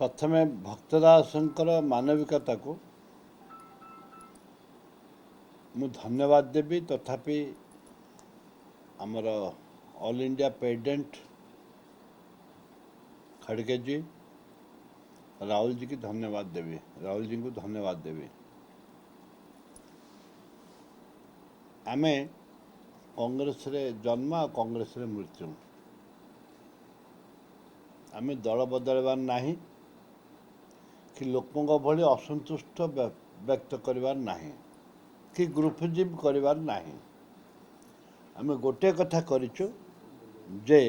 प्रथमे भक्तदासंकर मानविकता को मु धन्यवाद देवी। तथापि आमर ऑल इंडिया प्रेसिडेंट खड़गे जी राहुल जी की धन्यवाद देवी। राहुल जी को धन्यवाद देवी। आमे कांग्रेस रे जन्म और कांग्रेस रे मृत्यु। आमे दल बदलवार नहीं कि लोकों भली असंतुष्ट व्यक्त करिवार नहीं कि ग्रुपजिम करिवार नहीं। आमे गोटे कथा करिचु जे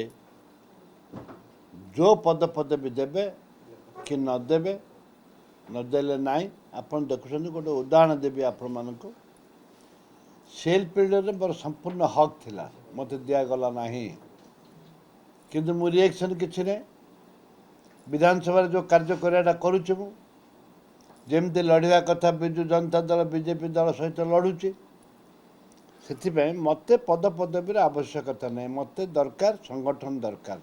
जो पद पदवी देवे कि नदेवे नदेले नाई। आपण देखुछन गोटे उदाहरण देवी आपण मानको। सेल पीरियड रे मोर संपूर्ण हक थिला, मते दिया गला नहीं, किंतु मु रिएक्शन किछि नै। विधानसभा जो कार्य कराटा करुछु मु जेमती लड़िया कथा विजु जनता दल बीजेपी दल सहित लड़ुची। से मत पद पदवी आवश्यकता नहीं, मत दरकार संगठन दरकार।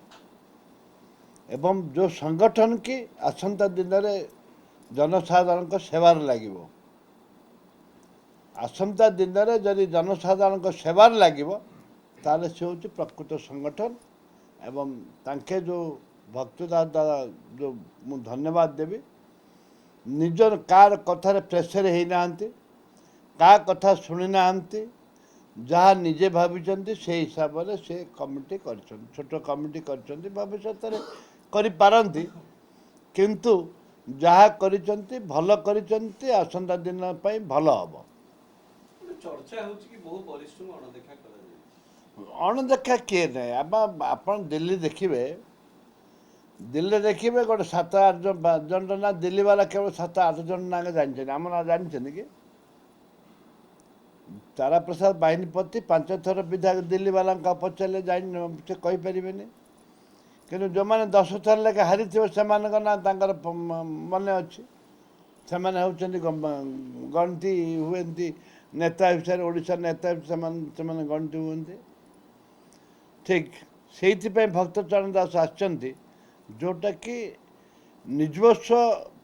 एवं जो संगठन की आसंता दिन में जनसाधारण सेवार लगे, आसंता दिन में जदि जनसाधारण सेवार लगे ताले से हूँ प्रकृत संगठन। एवं तांके जो भक्तदास दादा जो मु धन्यवाद देवी। निज कार कथार प्रेसर हो ना, का कथा शुणी ना, जहाँ निजे भावी से हिसाब से कमिटी कर छोट कमिटी कर भविष्य करी, किंतु जहाँ कर भल कर आसंता दिन भल हम। अणदेखा किए ना आप दिल्ली देखिए, दिल्ली देखिए गोटे 7-8 जन ना दिल्ली वाला केवल 7-8 जन ना जानते आम ना जानते कि तारा प्रसाद बाहिनीपति 5 थर विधायक दिल्ली वाला पचारे से कहीपर कि जो मैंने 10 थर लेके हारी से ना मन अच्छी से गणति हुए नेता हिसाब से ओडिशा नेता से गणति हुए। ठीक से भक्तचरण दास आसचंती जोटा कि निजस्व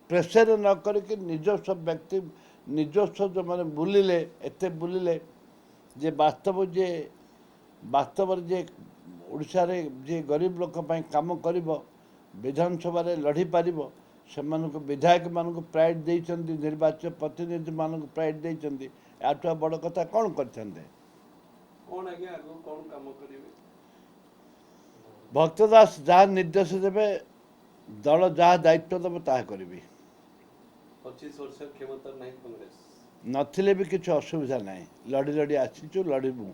प्रेसर न करके निजस्व व्यक्ति निजस्व जो मैंने बुलिले एते बुलिले जे वास्तव जे ओडिशा रे जे गरीब लोक काम कर विधानसभा लड़ी पार से विधायक मान प्राइज देइचंती, निर्वाचित प्रतिनिधि मान प्राइज देइचंती। याठू बड़ कथा कौन करते भक्तदास जहाँ निर्देश देवे दल जहाँ दायित्व देव ता करी। 25 वर्ष क्षमता नहीं कांग्रेस नथिले भी किसी असुविधा नहीं, लड़ी लड़ी आसीचु लड़बू।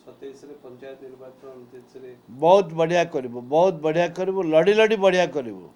27 रे पंचायत निर्वाचन 29 रे बहुत बढ़िया करिवो, बहुत बढ़िया करिवो, लड़ी लड़ी बढ़िया करिवो।